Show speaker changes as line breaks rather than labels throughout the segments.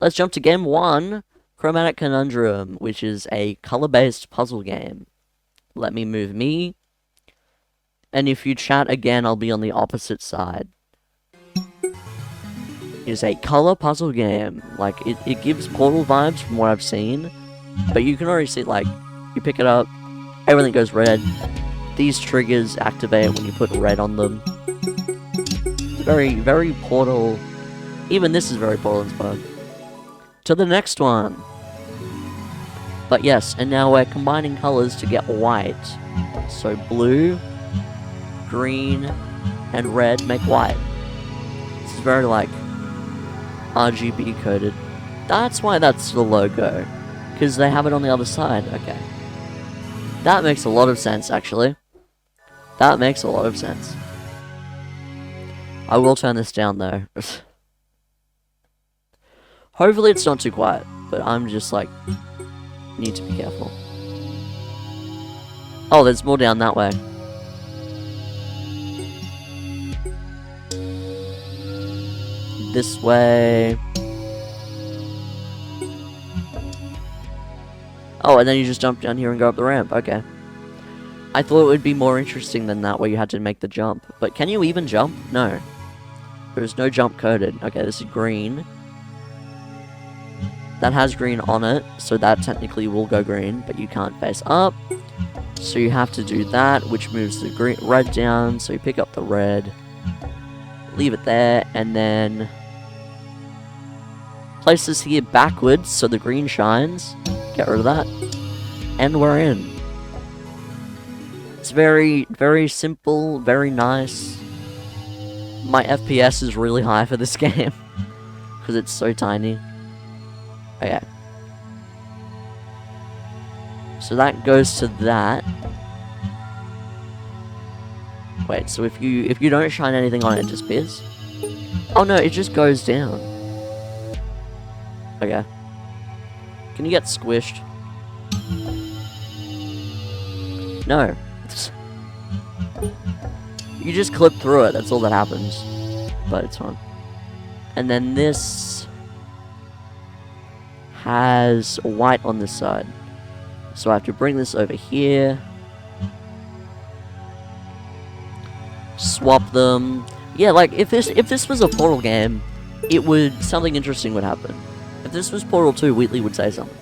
Let's jump to game 1, Chromatic Conundrum, which is a color-based puzzle game. Let me move me. And if you chat again, I'll be on the opposite side. It is a color puzzle game. Like, it gives Portal vibes from what I've seen. But you can already see, like, you pick it up, everything goes red. These triggers activate when you put red on them. It's very, very Portal. Even this is very Portal inspired. To the next one. But yes, and now we're combining colors to get white. So blue, green, and red make white. This is very, like, RGB coded. That's why that's the logo. Because they have it on the other side. Okay. That makes a lot of sense, actually. That makes a lot of sense. I will turn this down, though. Hopefully it's not too quiet, but I'm just, like, need to be careful. Oh, there's more down that way. This way. Oh, and then you just jump down here and go up the ramp. Okay. I thought it would be more interesting than that, where you had to make the jump. But can you even jump? No. There's no jump coded. Okay, this is green. That has green on it, so that technically will go green, but you can't face up. So you have to do that, which moves the red down, so you pick up the red. Leave it there, and then place this here backwards so the green shines. Get rid of that. And we're in. It's very, very simple, very nice. My FPS is really high for this game. Because it's so tiny. Okay. So that goes to that. Wait, so if you don't shine anything on it, it disappears? Oh no, it just goes down. Okay. Can you get squished? No. You just clip through it, that's all that happens. But it's fun. And then this has white on this side. So I have to bring this over here. Swap them. Yeah, like, if this was a Portal game, something interesting would happen. If this was Portal 2, Wheatley would say something.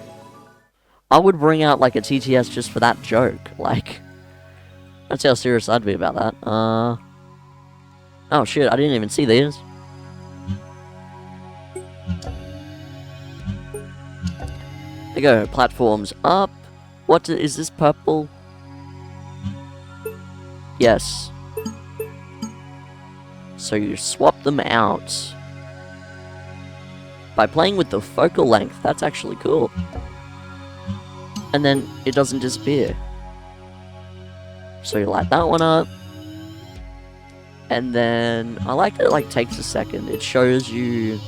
I would bring out, like, a TTS just for that joke. Like, that's how serious I'd be about that. Oh shit, I didn't even see these. There you go, platforms up. Is this purple? Yes. So you swap them out. By playing with the focal length, that's actually cool. And then it doesn't disappear. So you light that one up. And then I like that it like takes a second. It shows you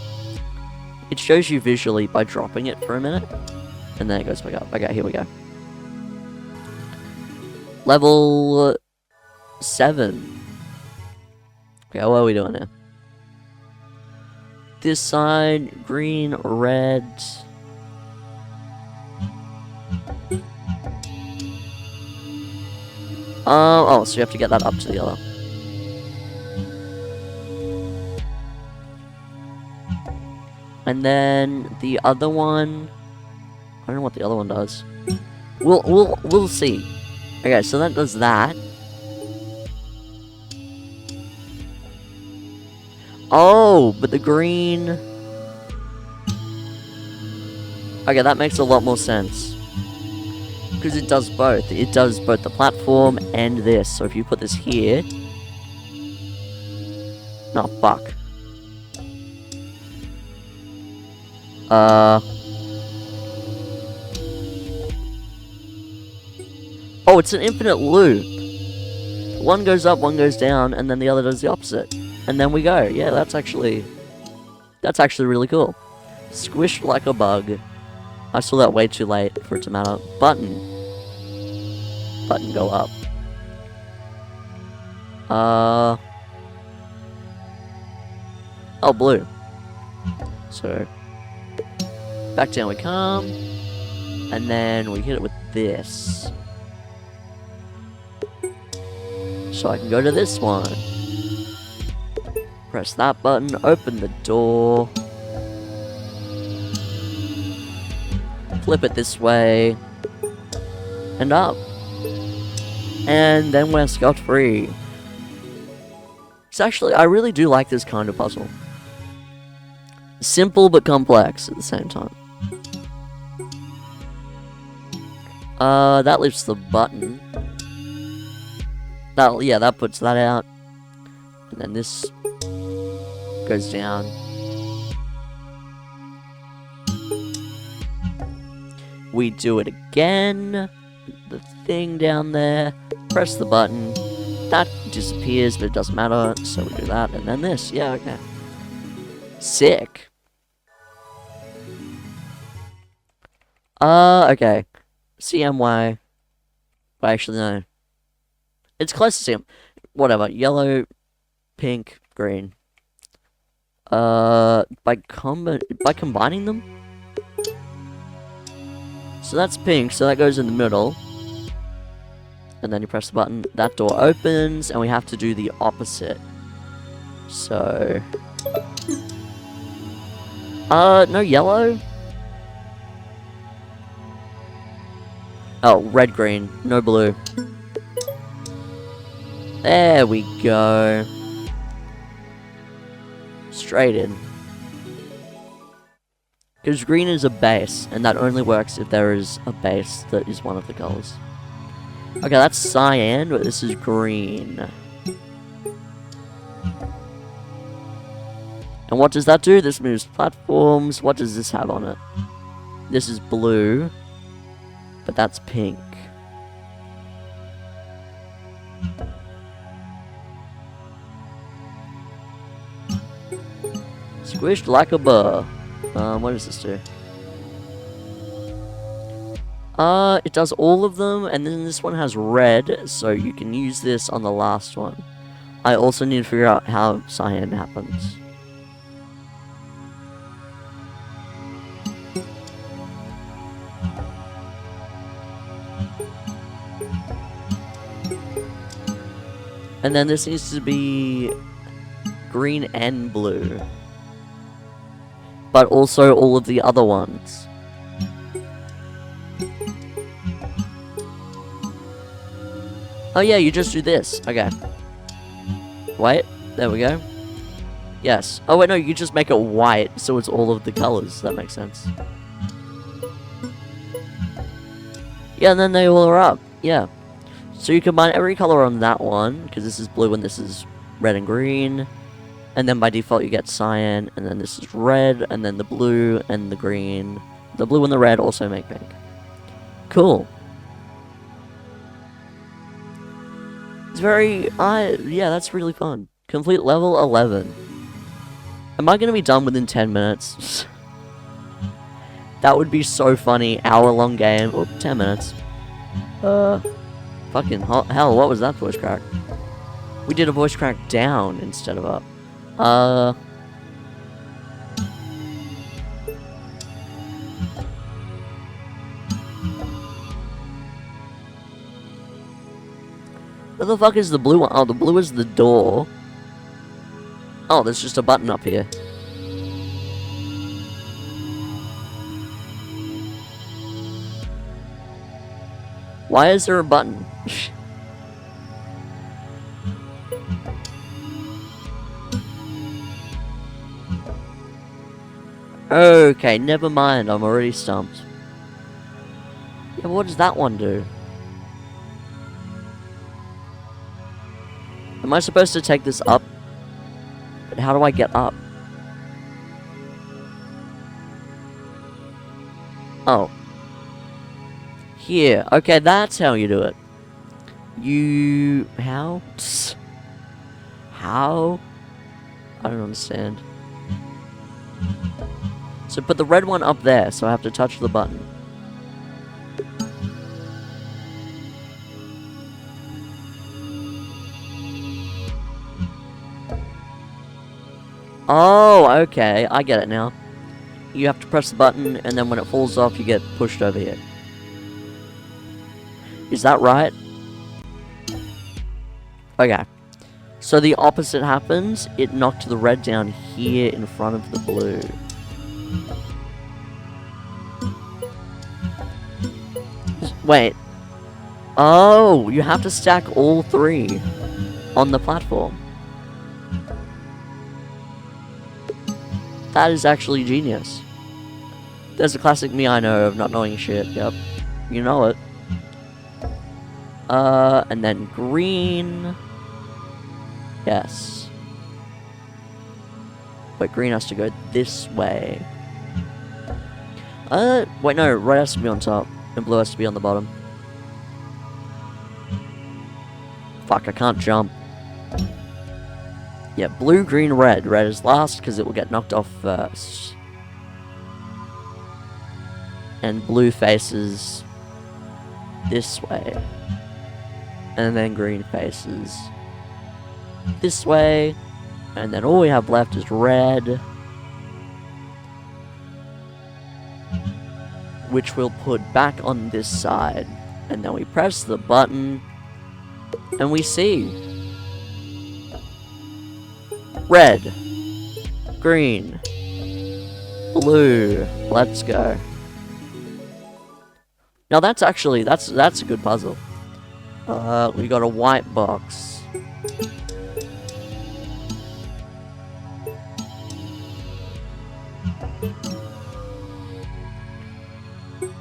visually by dropping it for a minute. And then it goes back up. Okay, here we go. Level 7. Okay, what are we doing now? This side, green, red. Oh, so you have to get that up to the other. And then the other one, I don't know what the other one does. We'll see. Okay, so that does that. Oh, but the green. Okay, that makes a lot more sense. Because it does both. It does both the platform and this. So if you put this here. No, fuck. Oh, it's an infinite loop. One goes up, one goes down, and then the other does the opposite. And then we go. Yeah, that's actually really cool. Squished like a bug. I saw that way too late for it to matter. Button go up. Oh, blue. So Back down we come. And then we hit it with this. So I can go to this one. Press that button, open the door. Flip it this way. And up. And then we're scot-free. It's actually, I really do like this kind of puzzle. Simple but complex at the same time. That lifts the button. That puts that out. And then this goes down. We do it again. The thing down there. Press the button. That disappears, but it doesn't matter. So we do that. And then this. Yeah, okay. Sick. Okay. CMY. Well, actually, no. It's close to CM. Whatever. Yellow, pink, green. By combining them? So that's pink, so that goes in the middle. And then you press the button, that door opens, and we have to do the opposite. So... no yellow? Oh, red, green, no blue. There we go. Straight in. Because green is a base, and that only works if there is a base that is one of the colors. Okay, that's cyan, but this is green. And what does that do? This moves platforms. What does this have on it? This is blue, but that's pink. Squished like a burr. What does this do? It does all of them, and then this one has red, so you can use this on the last one. I also need to figure out how cyan happens. And then this needs to be green and blue. But also all of the other ones. Oh yeah, you just do this. Okay. Wait, there we go. Yes. Oh wait, no, you just make it white, so it's all of the colors. That makes sense. Yeah, and then they all are up. Yeah. So you combine every color on that one, because this is blue and this is red and green. And then by default you get cyan, and then this is red, and then the blue and the green. The blue and the red also make pink. Cool. It's very, yeah, that's really fun. Complete level 11. Am I going to be done within 10 minutes? That would be so funny. Hour-long game. Oh, 10 minutes. Fucking hell, what was that voice crack? We did a voice crack down instead of up. Where the fuck is the blue one? Oh, the blue is the door. Oh, there's just a button up here. Why is there a button? Okay, never mind. I'm already stumped. Yeah, what does that one do? Am I supposed to take this up? But how do I get up? Oh. Here. Okay, that's how you do it. How? How? I don't understand. So put the red one up there, so I have to touch the button. Oh, okay, I get it now. you have to press the button, and then when it falls off, you get pushed over here. Is that right? Okay. So the opposite happens. It knocked the red down here in front of the blue. Wait. Oh, you have to stack all three on the platform. That is actually genius. There's a classic me I know of not knowing shit. Yep. You know it. And then green. Yes. But green has to go this way. Wait, no, red has to be on top, and blue has to be on the bottom. Fuck, I can't jump. Yeah, blue, green, red. Red is last, because it will get knocked off first. And blue faces this way. And then green faces this way. And then all we have left is red, which we'll put back on this side. And then we press the button, and we see red, green, blue. Let's go. Now that's actually, that's a good puzzle. We got a white box.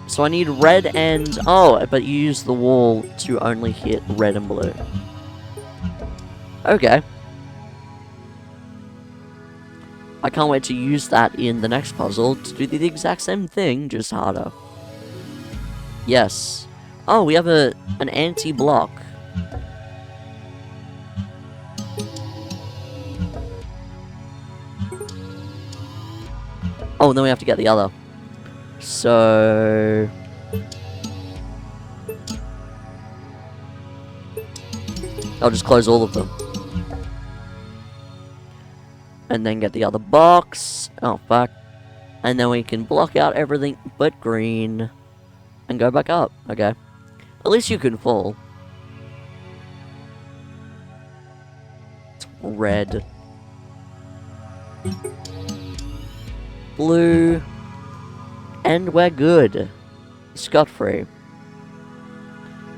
So I need red and... Oh, but you use the wall to only hit red and blue. Okay. I can't wait to use that in the next puzzle to do the exact same thing, just harder. Yes. Oh, we have an anti-block. Oh, and then we have to get the other. So... I'll just close all of them. And then get the other box. Oh, fuck. And then we can block out everything but green. And go back up. Okay. At least you can fall. Red. Blue. And we're good. Scot-free.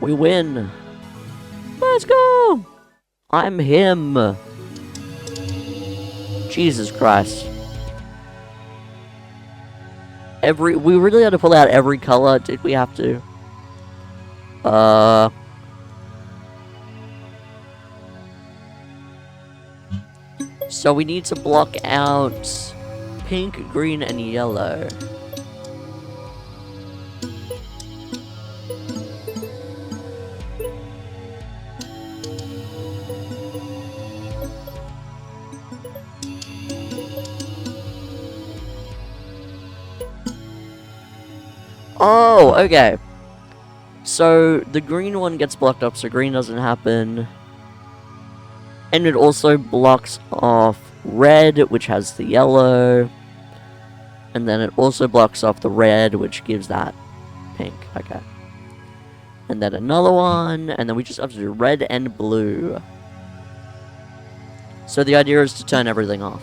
We win. Let's go! I'm him. Jesus Christ. We really had to pull out every color, did we have to? So we need to block out pink, green, and yellow. Oh, okay. So, the green one gets blocked up, so green doesn't happen. And it also blocks off red, which has the yellow. And then it also blocks off the red, which gives that pink. Okay. And then another one, and then we just have to do red and blue. So the idea is to turn everything off.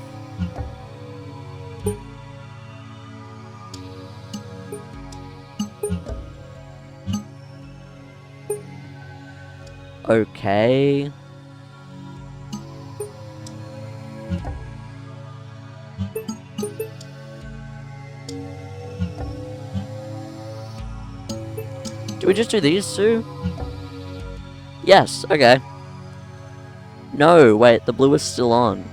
Okay. Do we just do these two? Yes, okay. No, wait, the blue is still on.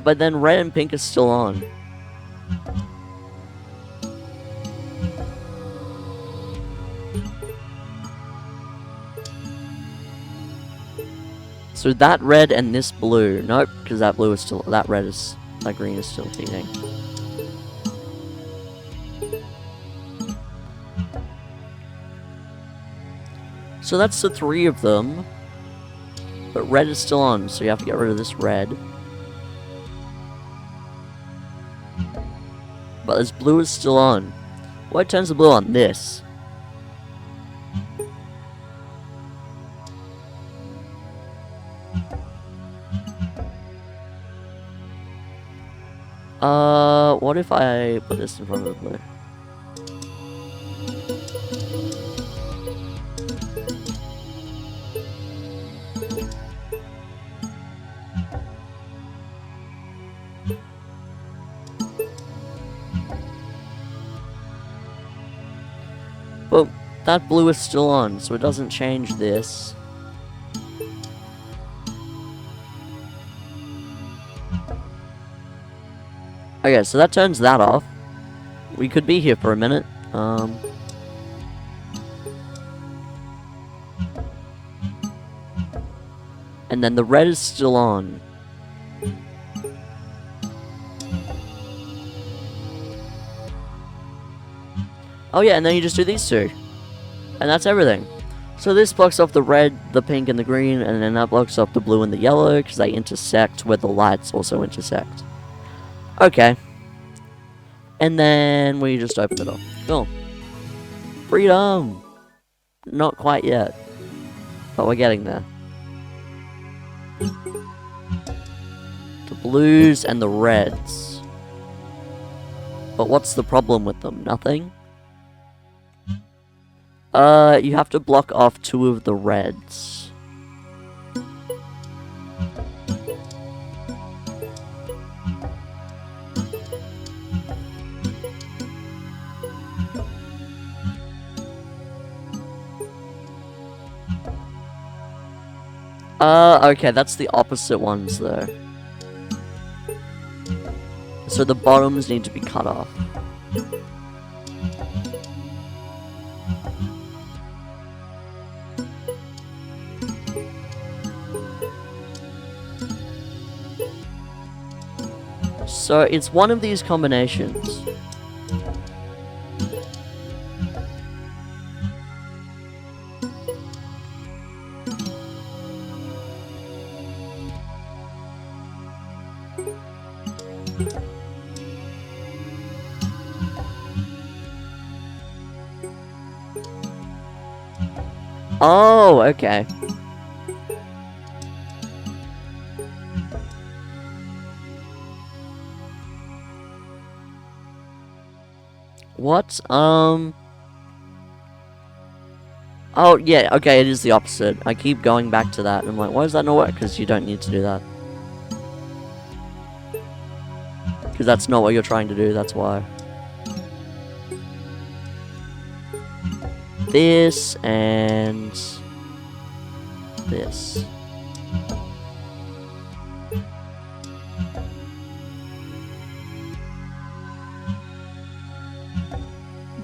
But then red and pink is still on. So that red and this blue. Nope, because that blue is still... That green is still feeding. So that's the 3 of them. But red is still on, so you have to get rid of this red. But this blue is still on. What turns the blue on? This. What if I put this in front of the blue? But that blue is still on, so it doesn't change this. Okay, so that turns that off. We could be here for a minute. And then the red is still on. Oh yeah, and then you just do these 2. And that's everything. So this blocks off the red, the pink, and the green, and then that blocks off the blue and the yellow, because they intersect where the lights also intersect. Okay. And then we just open it up. Cool. Freedom! Not quite yet. But we're getting there. The blues and the reds. But what's the problem with them? Nothing? You have to block off 2 of the reds. Okay, that's the opposite ones, though. So the bottoms need to be cut off. So it's one of these combinations. Oh, okay. What? Oh, yeah, okay, it is the opposite. I keep going back to that. I'm like, why does that not work? Because you don't need to do that. Because that's not what you're trying to do, that's why. This and this.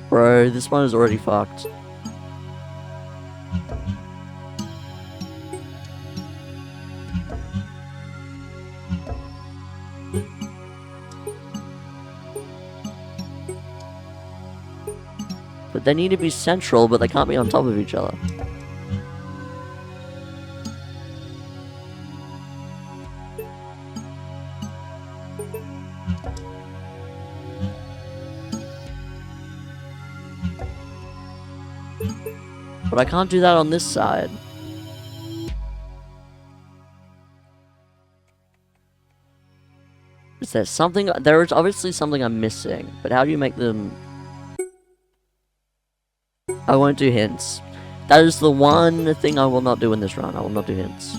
Bro, this one is already fucked. But they need to be central, but they can't be on top of each other. But I can't do that on this side. Is there something? There is obviously something I'm missing, but how do you make them? I won't do hints. That is the one thing I will not do in this run. I will not do hints.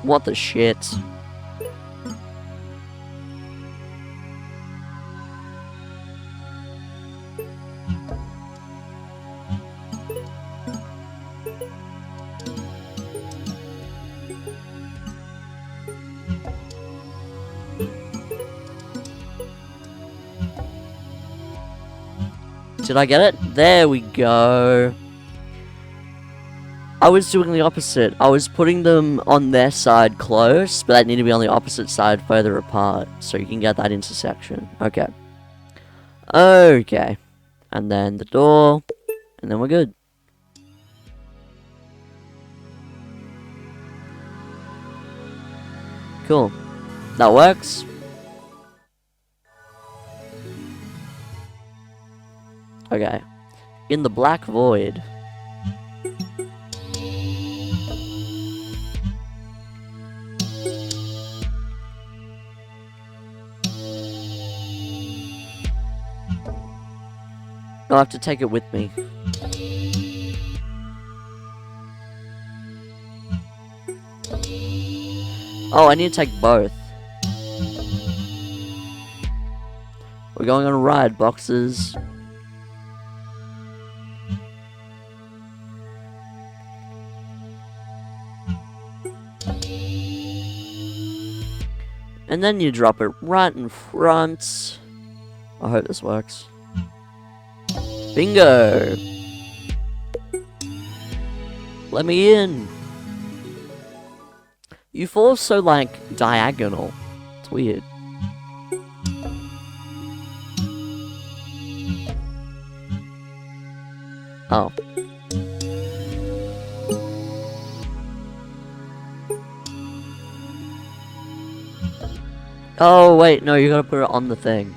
What the shit? Did I get it? There we go. I was doing the opposite. I was putting them on their side close, but they need to be on the opposite side further apart, so you can get that intersection. Okay. Okay. And then the door, and then we're good. Cool. That works. Okay. In the black void. I'll have to take it with me. Oh, I need to take both. We're going on a ride, boxes. And then you drop it right in front. I hope this works. Bingo! Let me in! You fall so, like, diagonal. It's weird. Oh. Oh, wait, no, you gotta put it on the thing.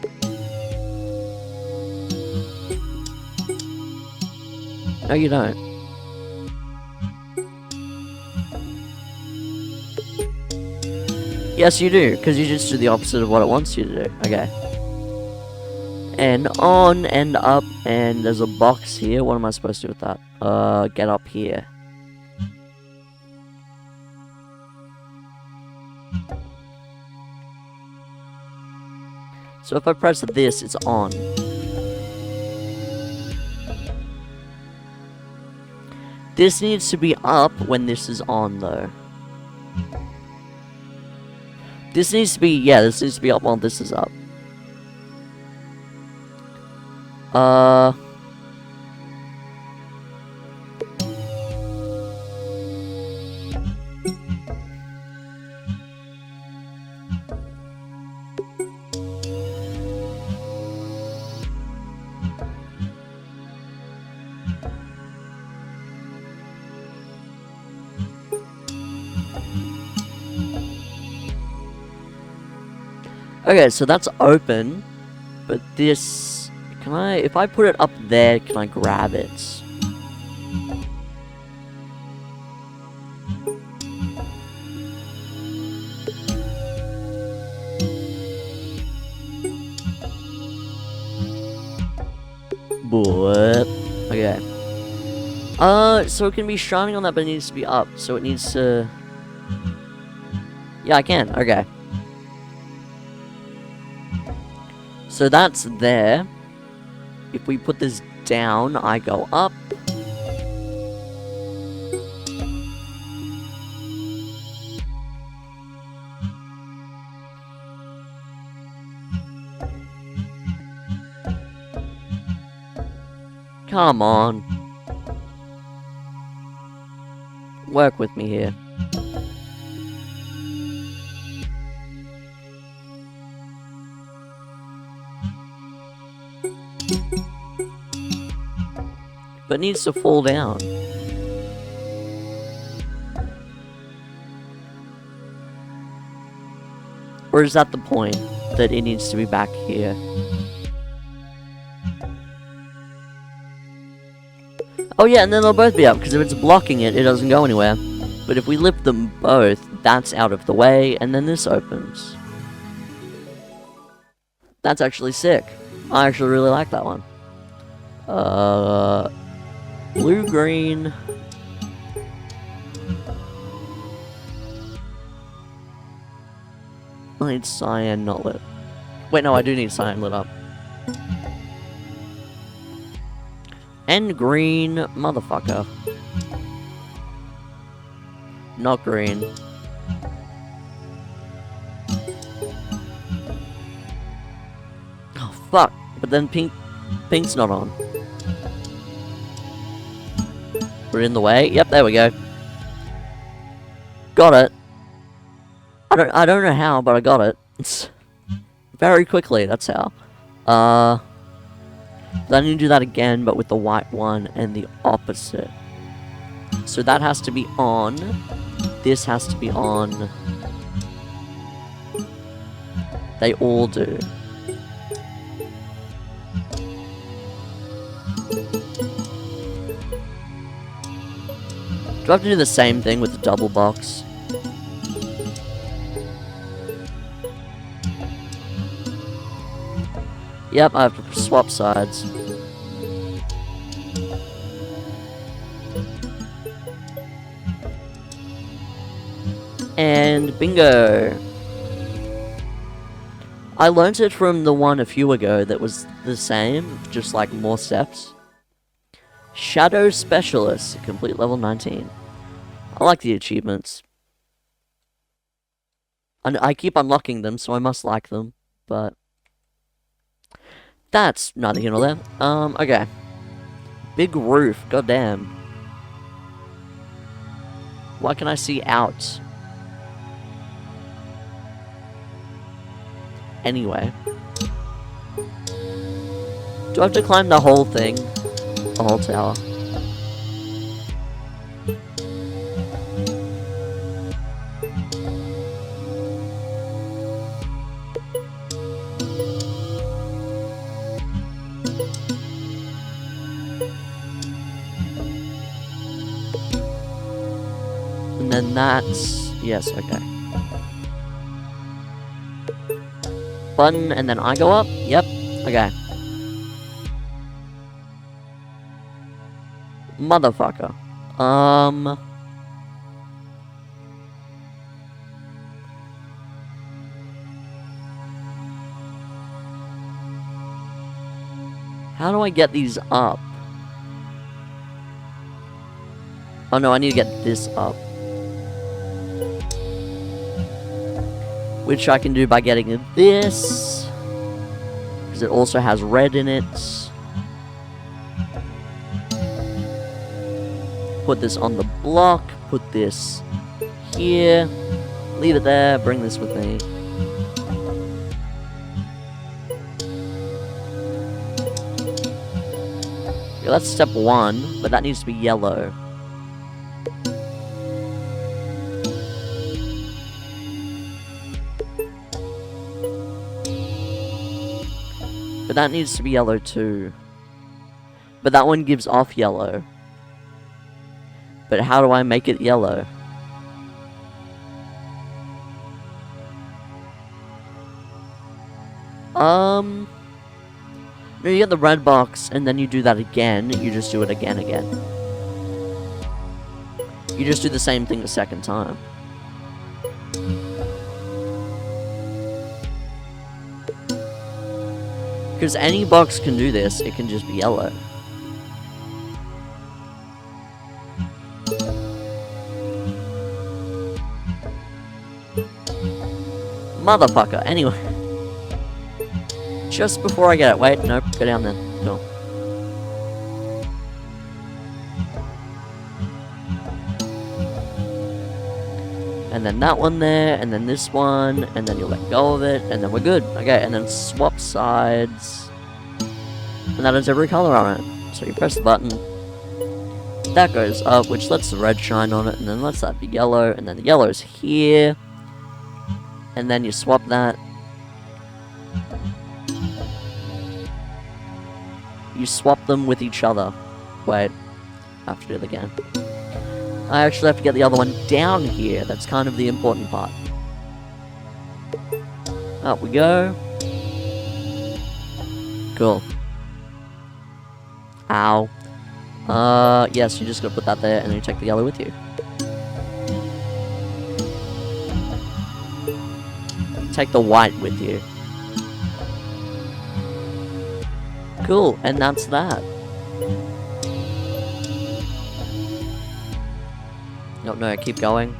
No, you don't. Yes, you do, because you just do the opposite of what it wants you to do. Okay. And on, and up, and there's a box here. What am I supposed to do with that? Get up here. So if I press this, it's on. This needs to be up when this is on, though. This needs to be, yeah, this needs to be up while this is up. Okay, so that's open, but this, can I, if I put it up there, can I grab it? What? Okay. So it can be shining on that, but it needs to be up, so it needs to... Yeah, I can, okay. So that's there. If we put this down, I go up. Come on. Work with me here. But it needs to fall down. Or is that the point? That it needs to be back here? Oh yeah, and then they'll both be up, because if it's blocking it, it doesn't go anywhere. But if we lift them both, that's out of the way, and then this opens. That's actually sick. I actually really like that one. Blue, green. I need cyan not lit. Wait, no, I do need cyan lit up. And green, motherfucker. Not green. Oh, fuck. But then pink's not on. Put it in the way. Yep, there we go. Got it. I don't know how, but I got it. It's very quickly, that's how. Then you do that again, but with the white one and the opposite. So that has to be on. This has to be on. They all do. Do I have to do the same thing with the double box? Yep, I have to swap sides. And bingo! I learnt it from the one a few ago that was the same, just like more steps. Shadow Specialist, complete level 19. I like the achievements. And I keep unlocking them, so I must like them, but that's neither here nor there. Okay. Big roof, goddamn. Why can I see out? Anyway. Do I have to climb the whole thing? The whole tower? And then that's... yes, okay. Button, and then I go up? Yep. Okay. Motherfucker. How do I get these up? Oh no, I need to get this up. Which I can do by getting this. Because it also has red in it. Put this on the block. Put this here. Leave it there. Bring this with me. Yeah, that's step 1, but that needs to be yellow. But that needs to be yellow too. But that one gives off yellow. But how do I make it yellow? No, you get the red box, and then you do that again. You just do it again. You just do the same thing the second time. Because any box can do this, it can just be yellow. Motherfucker, anyway. Just before I get it, wait, nope, go down there, no. And then that one there, and then this one, and then you'll let go of it, and then we're good. Okay, and then swap sides. And that has every color on it. So you press the button. That goes up, which lets the red shine on it, and then lets that be yellow, and then the yellow is here. And then you swap that. You swap them with each other. Wait, I have to do it again. I actually have to get the other one down here. That's kind of the important part. Up we go. Cool. Ow. Yes, you just gotta put that there, and then you take the yellow with you. Take the white with you. Cool, and that's that. No, keep going.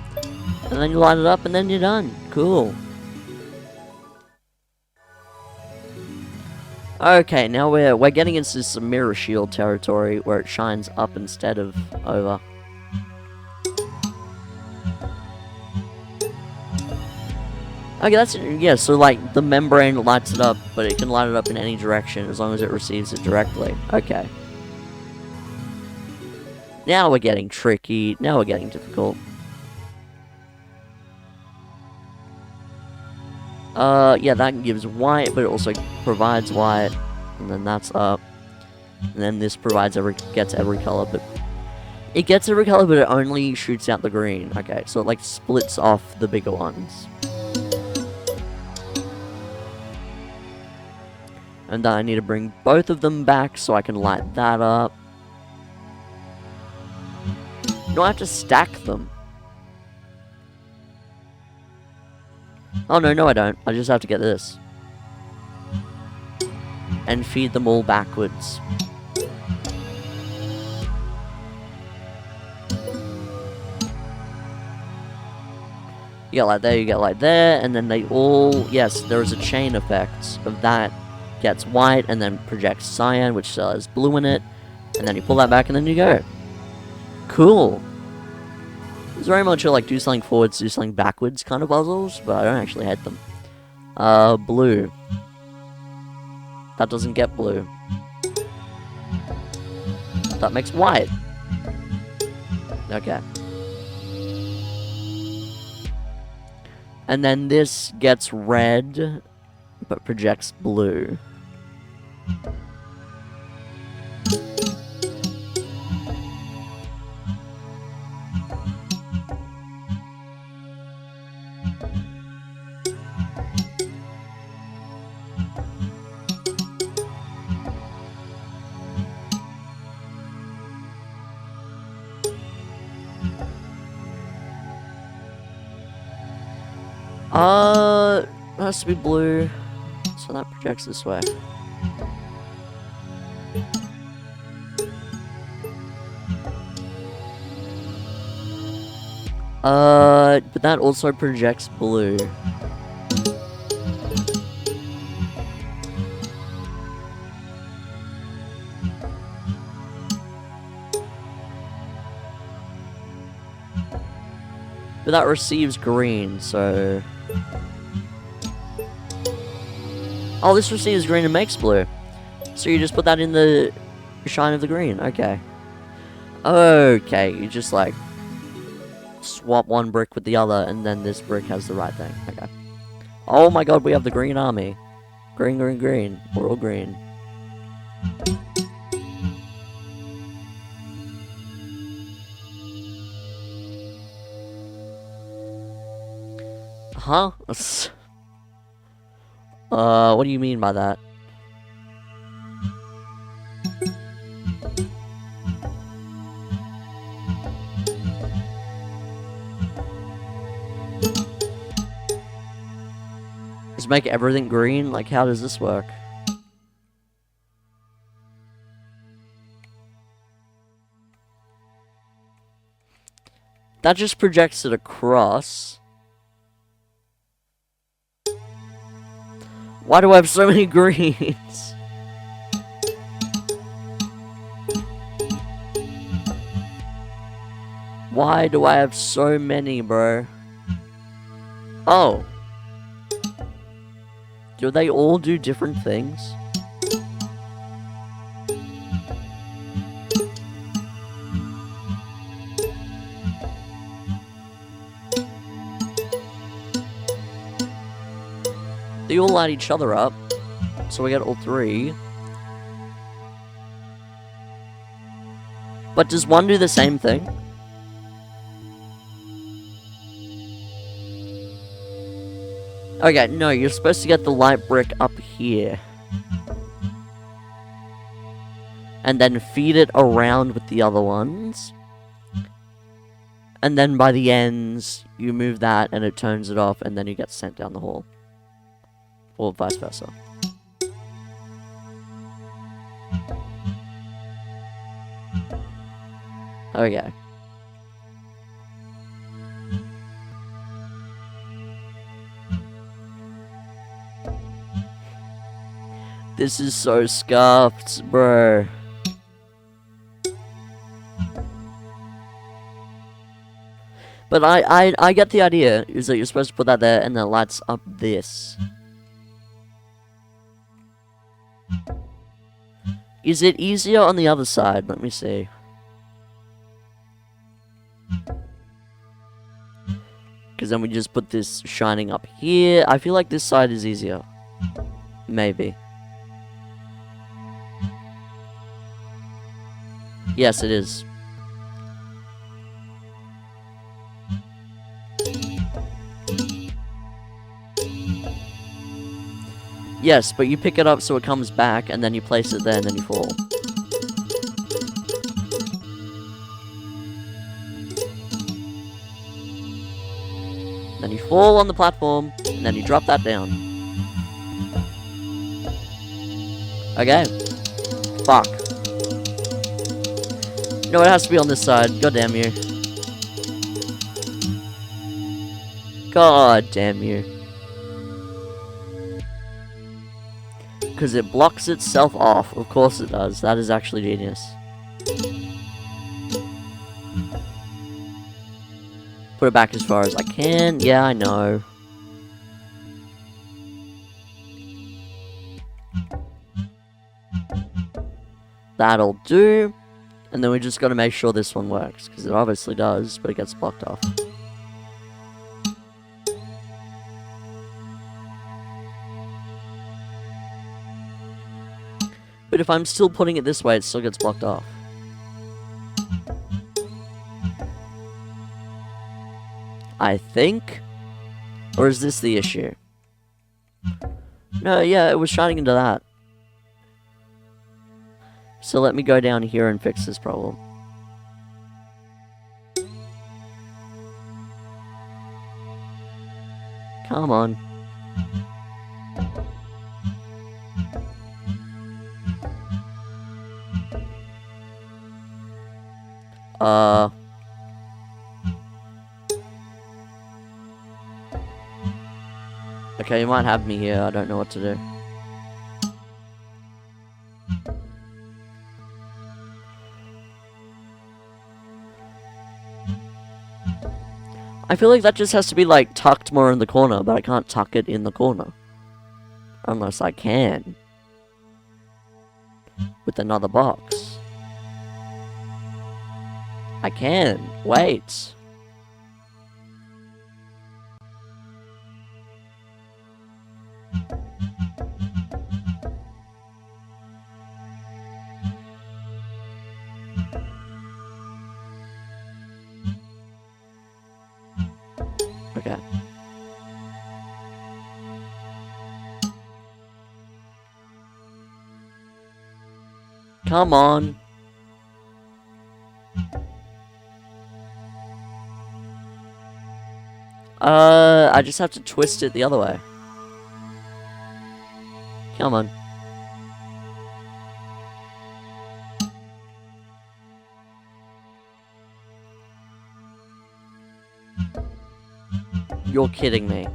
And then you line it up, and then you're done. Cool. Okay, now we're getting into some mirror shield territory where it shines up instead of over. Okay, that's, yeah, so like the membrane lights it up, but it can light it up in any direction as long as it receives it directly. Okay. Now we're getting tricky. Now we're getting difficult. Yeah, that gives white, but it also provides white. And then that's up. And then this gets every color, but... It gets every color, but it only shoots out the green. Okay, so it, like, splits off the bigger ones. And then I need to bring both of them back so I can light that up. No, I have to stack them. Oh, no, I don't. I just have to get this. And feed them all backwards. You get like there, you get like there, and then they all... Yes, there is a chain effect of that. Gets white, and then projects cyan, which has blue in it. And then you pull that back, and then you go. Cool. It's very much a, like, do something forwards, do something backwards kind of puzzles, but I don't actually hate them. Blue. That doesn't get blue. That makes white. Okay. And then this gets red, but projects blue. It has to be blue, so that projects this way. But that also projects blue. But that receives green, so... Oh, this receives green and makes blue. So you just put that in the shine of the green. Okay. Okay, you just, like, swap one brick with the other, and then this brick has the right thing. Okay. Oh my god, we have the green army. Green, green, green. We're all green. Huh? What do you mean by that? Just make everything green? Like, how does this work? That just projects it across. Why do I have so many greens? Why do I have so many, bro? Oh. Do they all do different things? They all light each other up, so we get all three. But does one do the same thing? Okay, no, you're supposed to get the light brick up here. And then feed it around with the other ones. And then by the ends, you move that and it turns it off, and then you get sent down the hall. Or vice versa. Okay. This is so scuffed, bro. But I get the idea, is that you're supposed to put that there and then it lights up this. Is it easier on the other side? Let me see. Because then we just put this shining up here. I feel like this side is easier. Maybe. Yes, it is. Yes, but you pick it up so it comes back, and then you place it there, and then you fall. Then you fall on the platform, and then you drop that down. Okay. Fuck. No, it has to be on this side. God damn you. God damn you. Because it blocks itself off. Of course it does. That is actually genius. Put it back as far as I can. Yeah, I know. That'll do. And then we just gotta make sure this one works. Because it obviously does, but it gets blocked off. But if I'm still putting it this way, it still gets blocked off. I think? Or is this the issue? No, yeah, it was shining into that. So let me go down here and fix this problem. Come on. Okay, you might have me here. I don't know what to do. I feel like that just has to be, like, tucked more in the corner, but I can't tuck it in the corner. Unless I can. With another box. I can. Wait. Okay. Come on. I just have to twist it the other way. Come on. You're kidding me.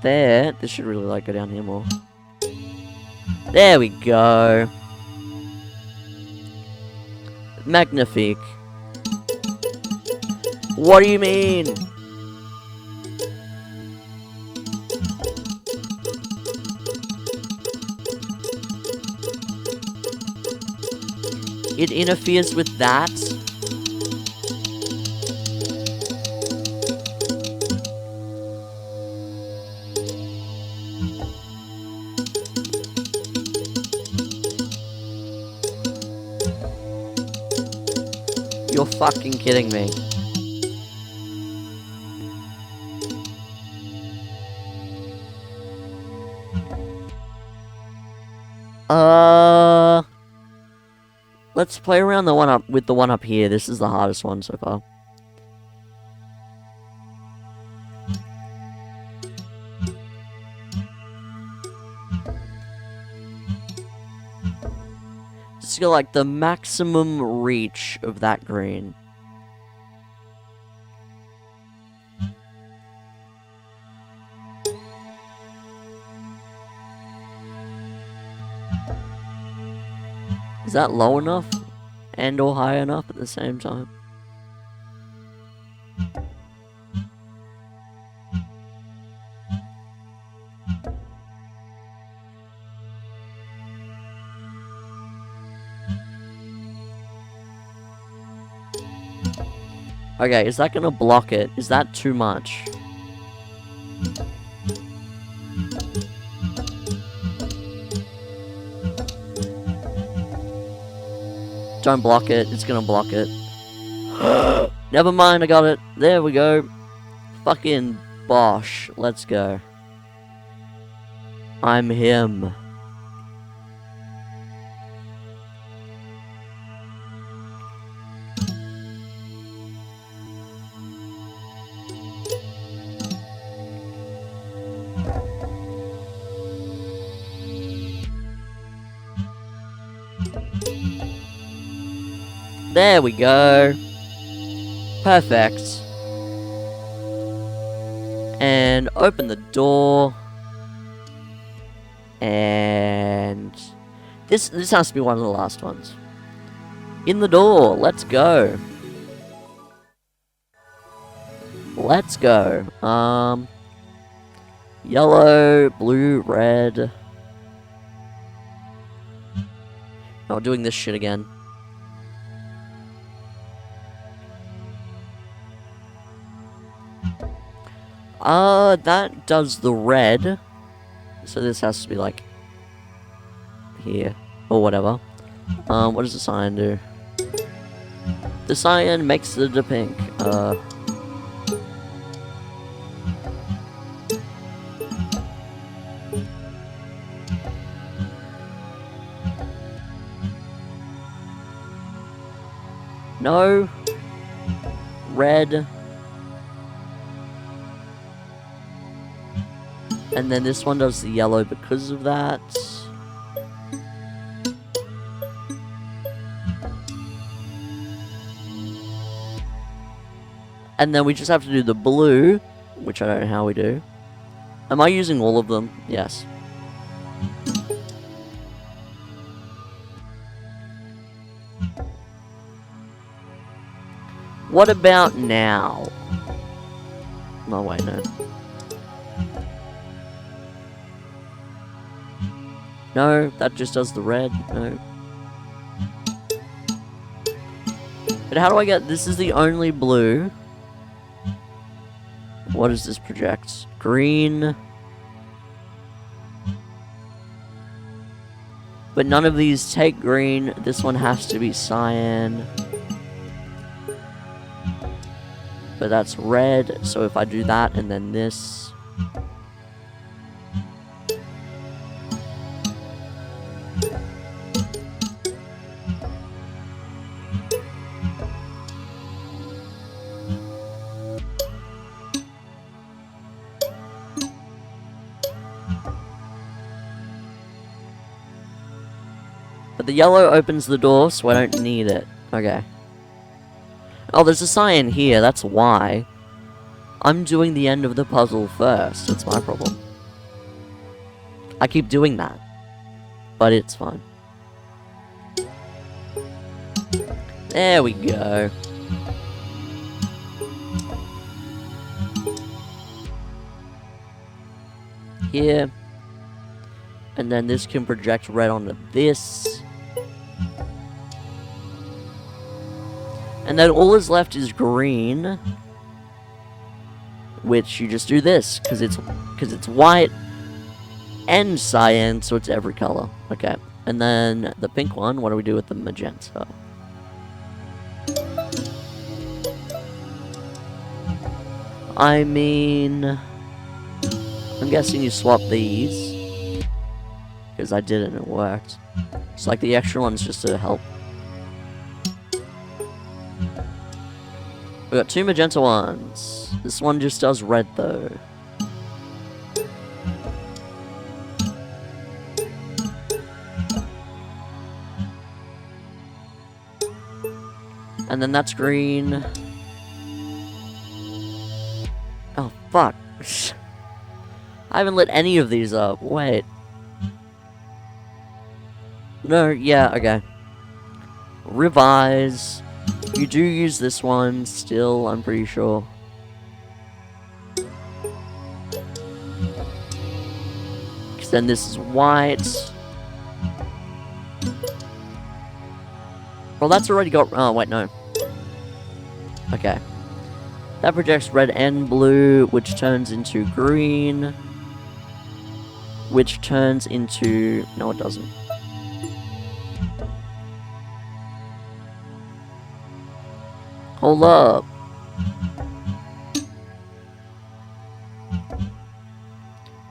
There. This should really, like, go down here more. There we go. Magnifique. What do you mean? It interferes with that? You're fucking kidding me. Let's play around with the one up here. This is the hardest one so far. to get like the maximum reach of that green. Is that low enough and or high enough at the same time? Okay, is that gonna block it? Is that too much? Don't block it, it's gonna block it. Never mind, I got it. There we go. Fucking bosh. Let's go. I'm him. There we go. Perfect. And open the door. And this has to be one of the last ones. In the door. Let's go. Let's go. Yellow, blue, red. Not doing this shit again. That does the red. So this has to be like here or whatever. What does the cyan do? The cyan makes it a pink. No. Red. And then this one does the yellow because of that. And then we just have to do the blue, which I don't know how we do. Am I using all of them? Yes. What about now? No, wait, no. No, that just does the red. No. But how do I get... This is the only blue. What does this project? Green. But none of these take green. This one has to be cyan. But that's red. So if I do that and then this... But the yellow opens the door, so I don't need it. Okay. Oh, there's a cyan here, that's why. I'm doing the end of the puzzle first, that's my problem. I keep doing that. But it's fine. There we go. Here. And then this can project red onto this. And then all is left is green, which you just do this because it's white and cyan, so it's every color. Okay, and then the pink one. What do we do with the magenta? I mean, I'm guessing you swap these because I did it and it worked. It's like the extra one's just to help. We got two magenta ones. This one just does red though. And then that's green. Oh, fuck. I haven't lit any of these up. Wait. No, yeah, okay. Revise. You do use this one still, I'm pretty sure. Because then this is white. Well, that's already got... Oh, wait, no. Okay. That projects red and blue, which turns into green. Which turns into... No, it doesn't. Hold up.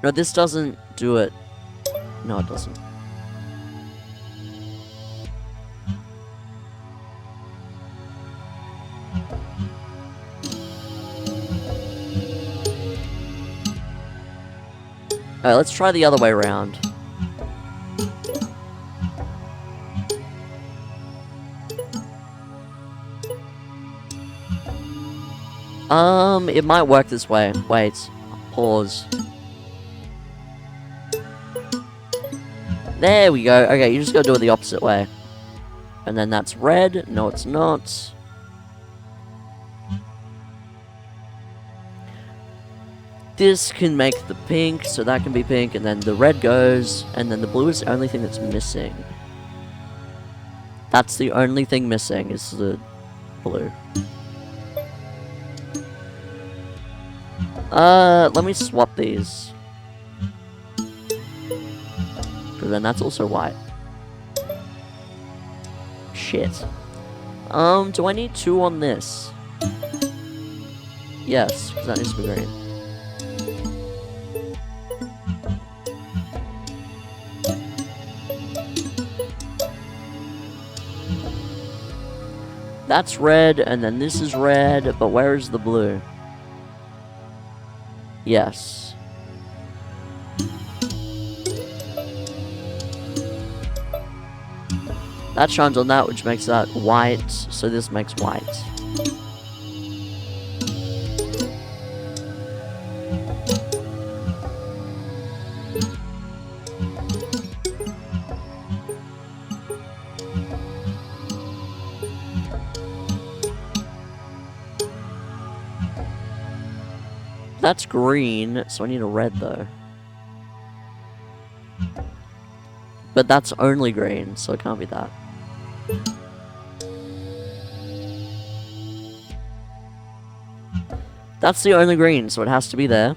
No, this doesn't do it. No, it doesn't. Alright, let's try the other way around. It might work this way. Wait. Pause. There we go. Okay, you just gotta do it the opposite way. And then that's red. No, it's not. This can make the pink, so that can be pink, and then the red goes, and then the blue is the only thing that's missing. That's the only thing missing, is the blue. Let me swap these. Because then that's also white. Shit. Do I need 2 on this? Yes, because that needs to be green. That's red, and then this is red, but where is the blue? Yes. That shines on that, which makes that white, so this makes white. That's green, so I need a red though. But that's only green, so it can't be that. That's the only green, so it has to be there.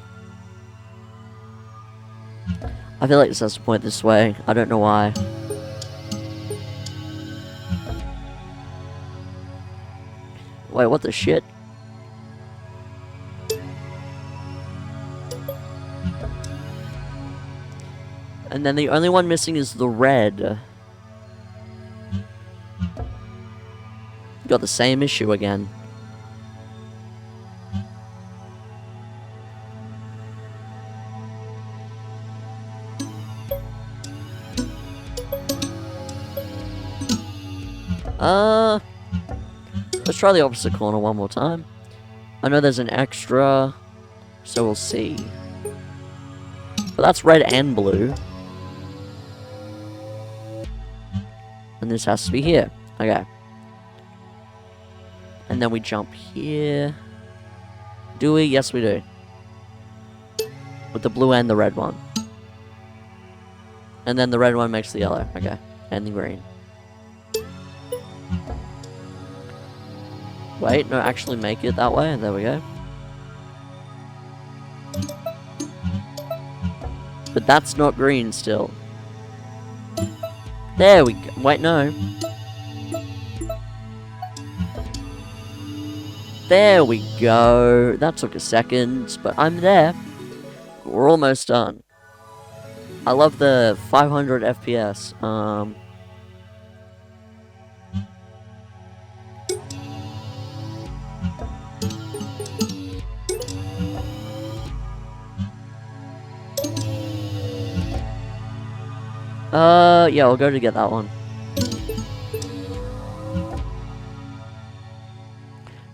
I feel like this has to point this way. I don't know why. Wait, what the shit? And then the only one missing is the red. Got the same issue again. Let's try the opposite corner one more time. I know there's an extra, so we'll see. But that's red and blue. And this has to be here. Okay. And then we jump here. Do we? Yes, we do. With the blue and the red one. And then the red one makes the yellow. Okay. And the green. Wait, no, actually make it that way. There we go. But that's not green still. There we go. Wait, no. There we go. That took a second, but I'm there. We're almost done. I love the 500 FPS. Yeah, I'll go to get that one.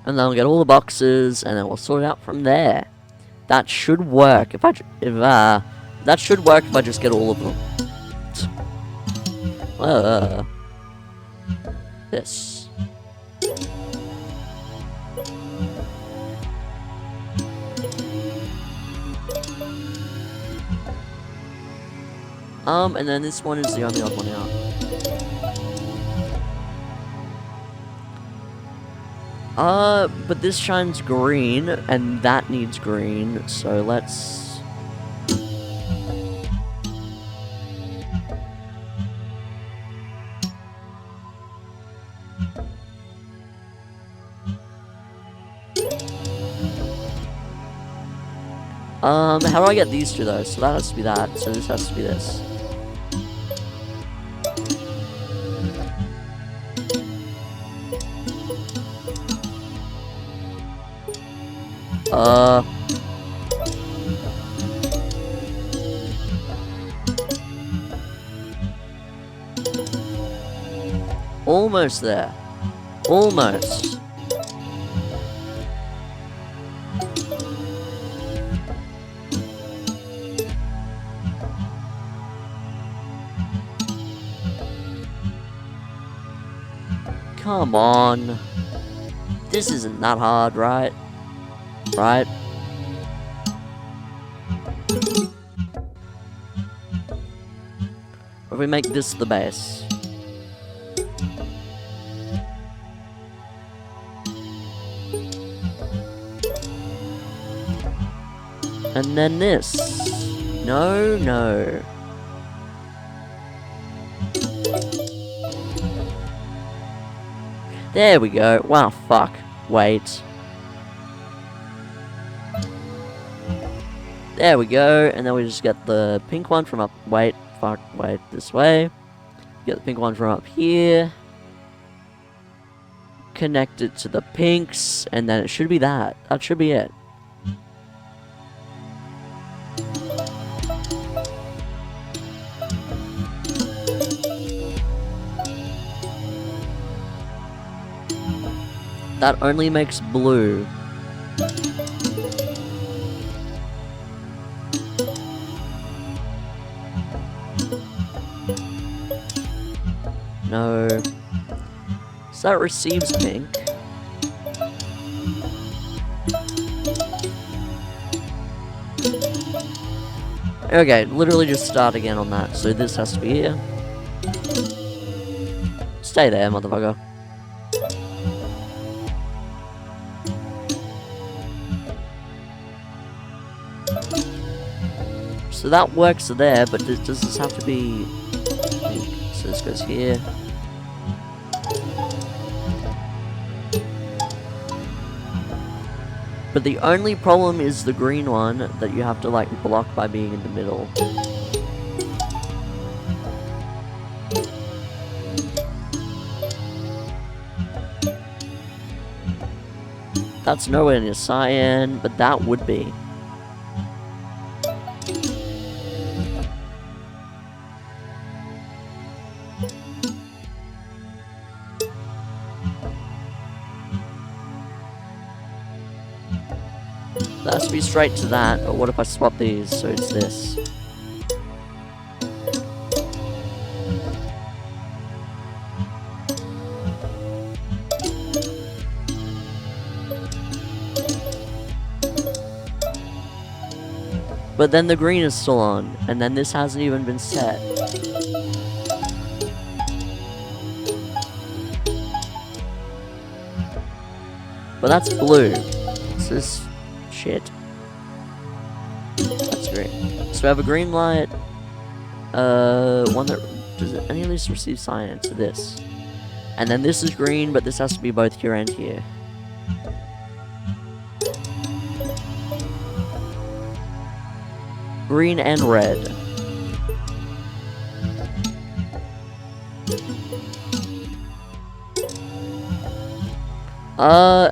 And then I'll get all the boxes, and then we'll sort it out from there. That should work if I just get all of them. This. And then this one is the only odd one out. But this shines green, and that needs green, so let's... how do I get these two, though? So that has to be that, so this has to be this. Almost there. Almost. Come on. This isn't that hard, right? Right? Or if we make this the base. And then this. No, no. There we go. Wow, fuck. Wait. There we go. And then we just get the pink one from up... Wait. Fuck. Wait. This way. Get the pink one from up here. Connect it to the pinks. And then it should be that. That should be it. That only makes blue. No. So that receives pink. Okay, literally just start again on that. So this has to be here. Stay there, motherfucker. So that works there, but does this have to be pink? So this goes here. But the only problem is the green one that you have to like block by being in the middle. That's nowhere near cyan, but that would be. That has to be straight to that, or what if I swap these so it's this? But then the green is still on, and then this hasn't even been set. But that's blue. This is shit. That's great. So we have a green light. One that... Does any of these receive cyan? So this. And then this is green, but this has to be both here and here. Green and red.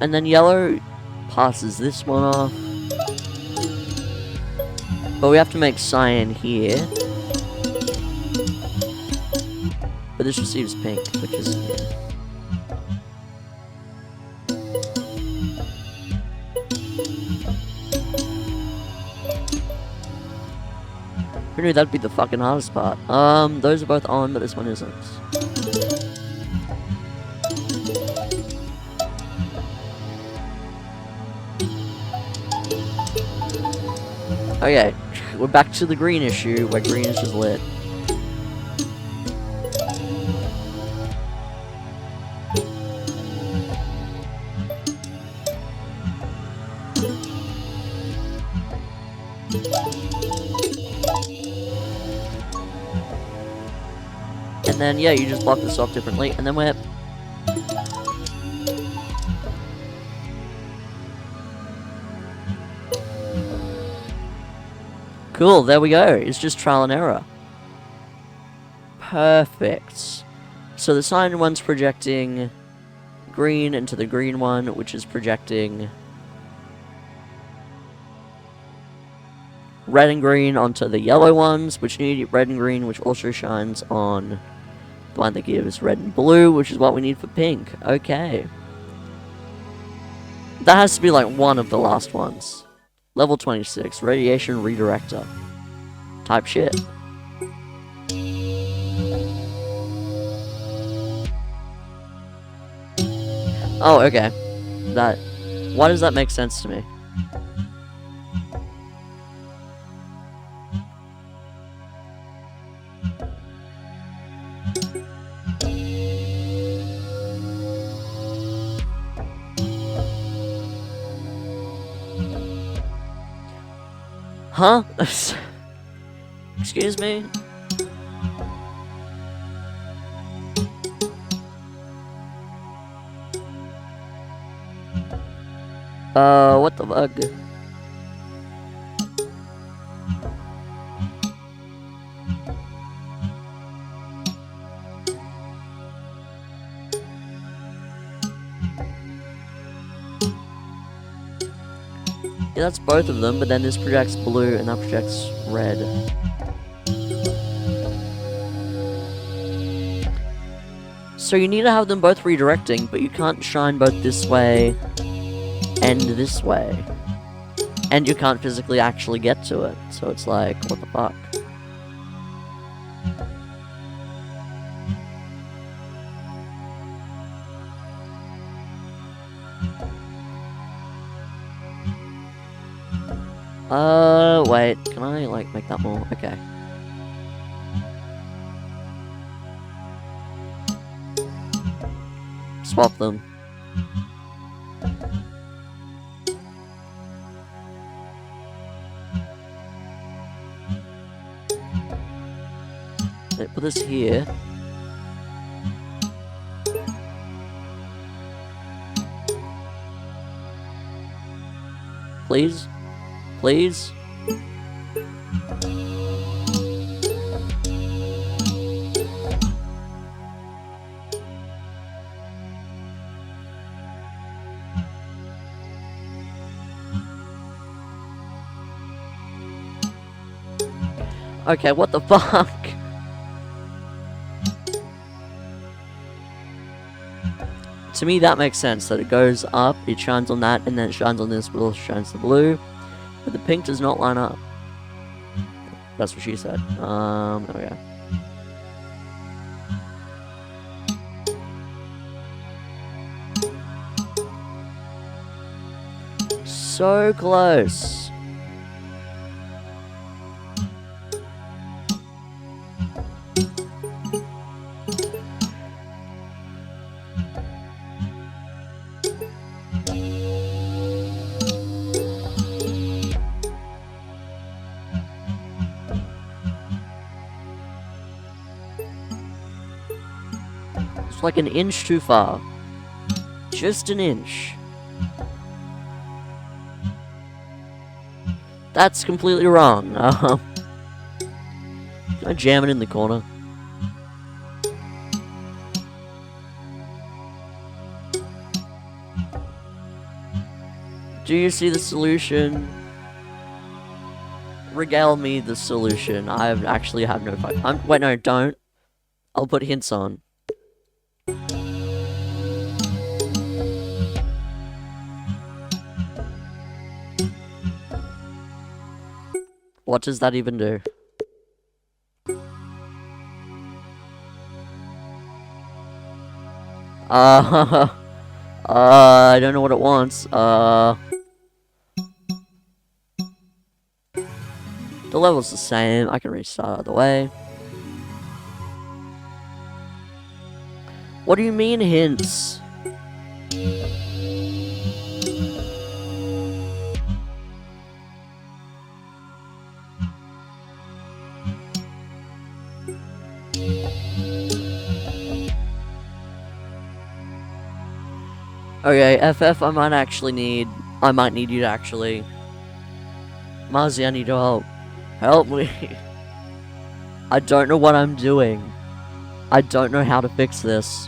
And then yellow passes this one off. But we have to make cyan here. But this receives pink, which is here. Who knew that'd be the fucking hardest part? Those are both on, but this one isn't. Okay, we're back to the green issue, where green is just lit. And then, yeah, you just block this off differently, and then we're... Cool, there we go. It's just trial and error. Perfect. So the cyan one's projecting green into the green one, which is projecting red and green onto the yellow ones, which need red and green, which also shines on the one that gives red and blue, which is what we need for pink. Okay. That has to be like one of the last ones. Level 26, radiation redirector. Type shit. Oh, okay. Why does that make sense to me? Huh? Excuse me? What the bug? Yeah, that's both of them, but then this projects blue and that projects red. So you need to have them both redirecting, but you can't shine both this way and this way. And you can't physically actually get to it, so it's like, what the fuck? Wait, can I, like, make that more? Okay. Swap them. Okay, put this here. Please? Please? Okay, what the fuck? To me, that makes sense, that it goes up, it shines on that, and then it shines on this, but also shines the blue. But the pink does not line up. That's what she said. Okay. So close. It's like an inch too far. Just an inch. That's completely wrong. Can I jam it in the corner? Do you see the solution? Regale me the solution. I actually have no fight. Wait, no, don't. I'll put hints on. What does that even do? I don't know what it wants. The level's the same. I can restart either way. What do you mean, hints? Okay, FF, I might need you to actually... Marzi, I need your help. Help me. I don't know what I'm doing. I don't know how to fix this.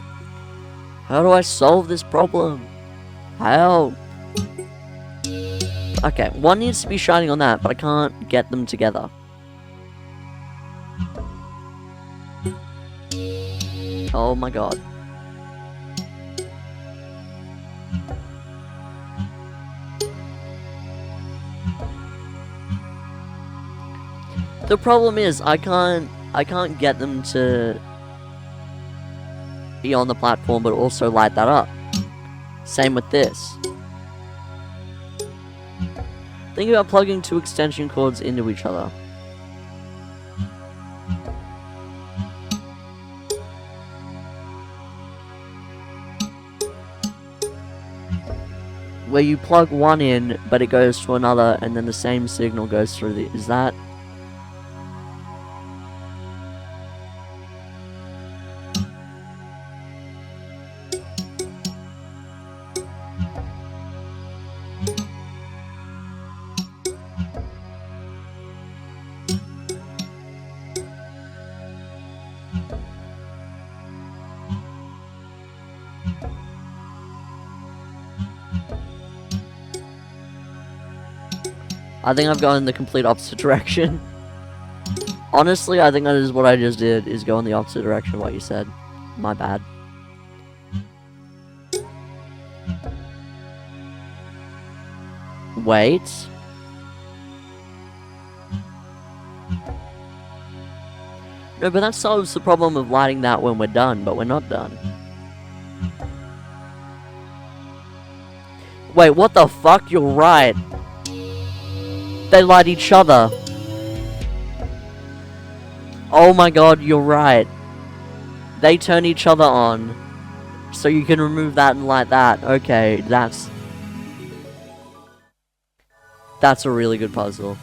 How do I solve this problem? Help. Okay, one needs to be shining on that, but I can't get them together. Oh my god. The problem is, I can't get them to be on the platform, but also light that up. Same with this. Think about plugging two extension cords into each other. Where you plug one in, but it goes to another, and then the same signal goes through the... Is that... I think I've gone in the complete opposite direction. Honestly, I think that is what I just did, is go in the opposite direction of what you said. My bad. Wait. No, but that solves the problem of lighting that when we're done, but we're not done. Wait, what the fuck? You're right. They light each other. Oh my god, you're right. They turn each other on. So you can remove that and light that. Okay, that's a really good puzzle.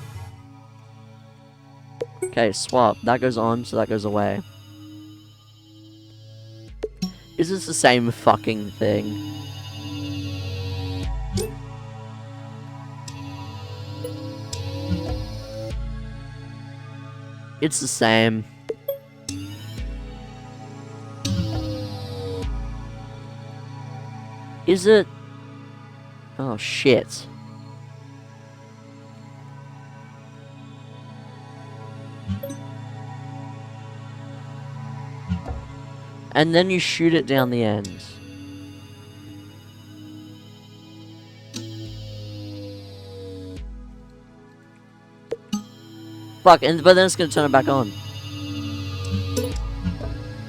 Okay, swap. That goes on, so that goes away. Is this the same fucking thing? It's the same. Is it? Oh shit. And then you shoot it down the end. Fuck, but then it's gonna turn it back on.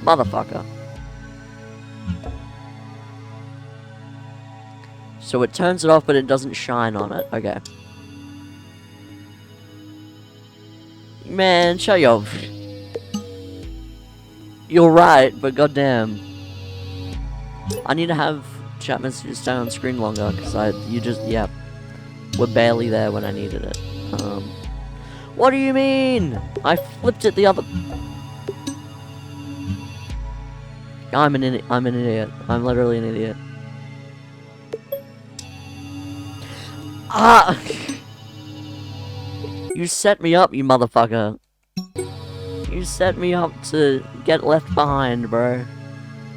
Motherfucker. So it turns it off, but it doesn't shine on it. Okay. Man, shut your... You're right, but goddamn. I need to have chat messages stay on screen longer, because yeah. We're barely there when I needed it. What do you mean? I flipped it the other... I'm an idiot. I'm literally an idiot. Ah! You set me up, you motherfucker. You set me up to get left behind, bro.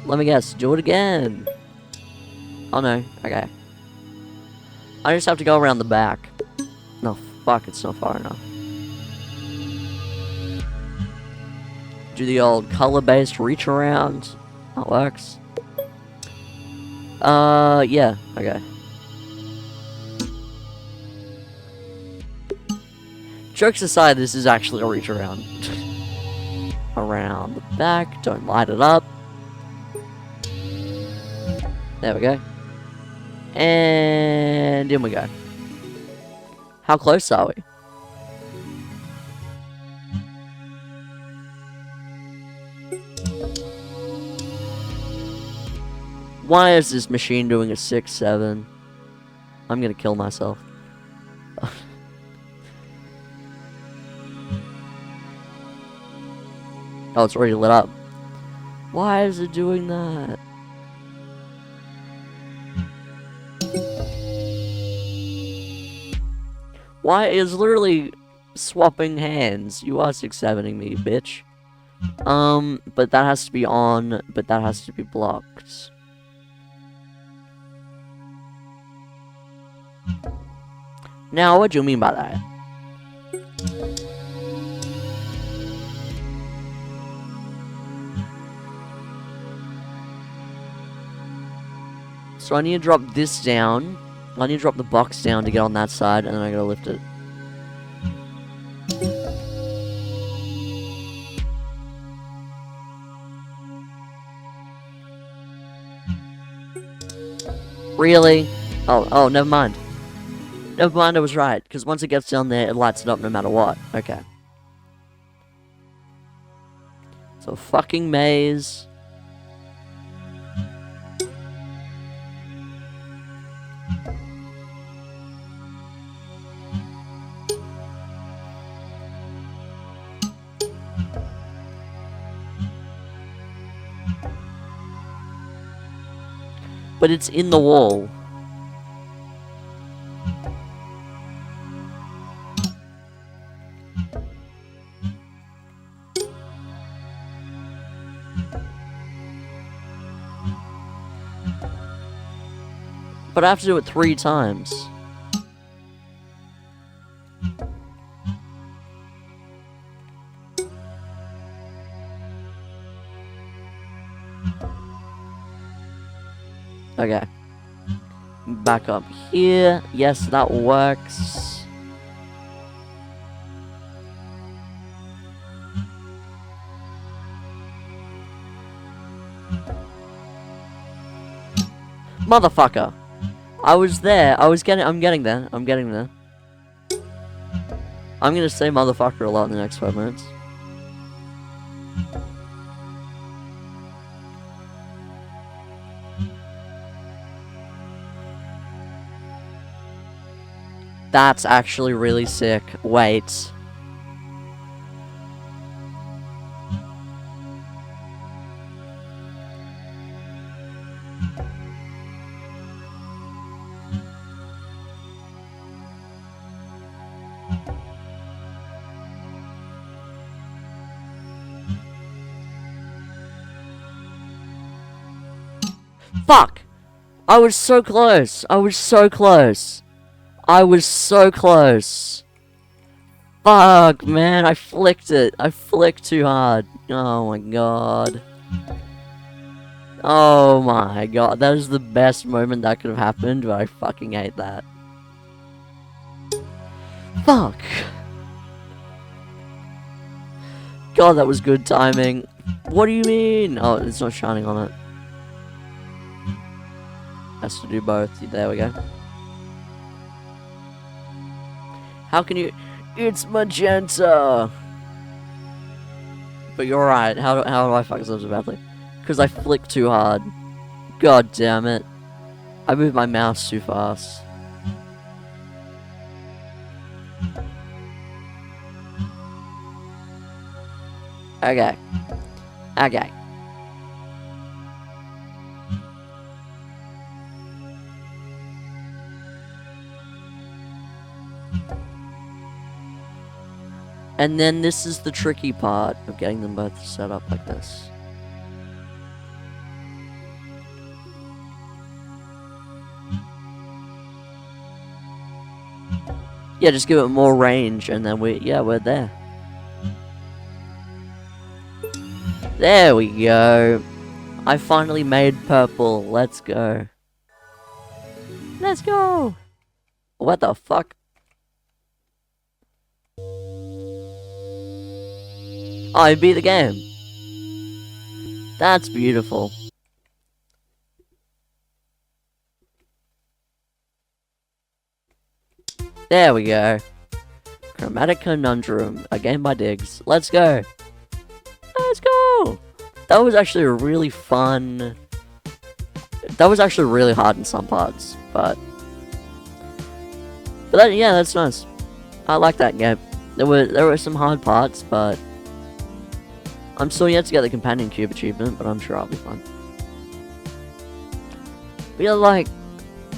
Let me guess, do it again. Oh no, okay. I just have to go around the back. No, fuck, it's not far enough. Do the old color-based reach around. That works. Yeah, okay. Jokes aside, this is actually a reach around. Around the back, don't light it up. There we go. And in we go. How close are we? Why is this machine doing a 6-7? I'm gonna kill myself. Oh, it's already lit up. Why is it doing that? Why is literally swapping hands? You are 6-7ing me, bitch. But that has to be on, but that has to be blocked. Now, what do you mean by that? So I need to drop this down. I need to drop the box down to get on that side, and then I gotta lift it. Really? Oh, never mind. Never mind, I was right. Because once it gets down there, it lights it up no matter what. Okay. So, fucking maze. But it's in the wall. But I have to do it 3 times. Okay. Back up here. Yes, that works. Motherfucker. I was there. I'm getting there. I'm getting there. I'm gonna say motherfucker a lot in the next 5 minutes. That's actually really sick. Wait. Fuck! I was so close. I was so close. I was so close. Fuck, man. I flicked it. I flicked too hard. Oh my god. Oh my god. That is the best moment that could have happened, but I fucking hate that. Fuck. God, that was good timing. What do you mean? Oh, it's not shining on it. Has to do both. There we go. How can you... It's magenta! But you're right. How do I fuck this up so badly? Because I flicked too hard. God damn it. I moved my mouse too fast. Okay. Okay. And then this is the tricky part of getting them both set up like this. Yeah, just give it more range and then we're there. There we go. I finally made purple. Let's go. Let's go. What the fuck? I beat the game. That's beautiful. There we go. Chromatic Conundrum, a game by Diggs. Let's go. Let's go. That was actually a really fun. That was actually really hard in some parts, but that, yeah, that's nice. I like that game. There were some hard parts, but I'm still yet to get the companion cube achievement, but I'm sure I'll be fine. But yeah, like,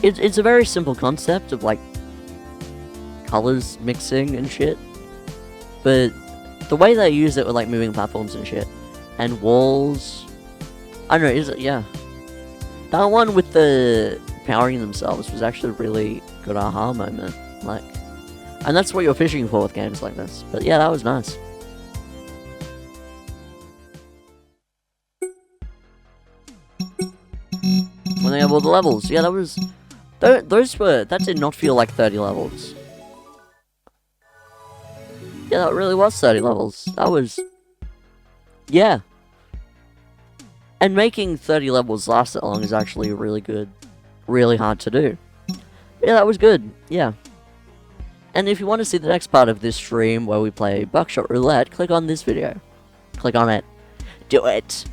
it's a very simple concept of, like, colors mixing and shit. But the way they use it with, like, moving platforms and shit, and walls, I don't know, is it, yeah. That one with the powering themselves was actually a really good aha moment, like, and that's what you're fishing for with games like this. But yeah, that was nice. When they have all the levels, yeah, that was, that did not feel like 30 levels. Yeah, that really was 30 levels. That was, yeah. And making 30 levels last that long is actually really good. Really hard to do. Yeah, that was good. Yeah. And if you want to see the next part of this stream where we play Buckshot Roulette, click on this video. Click on it. Do it.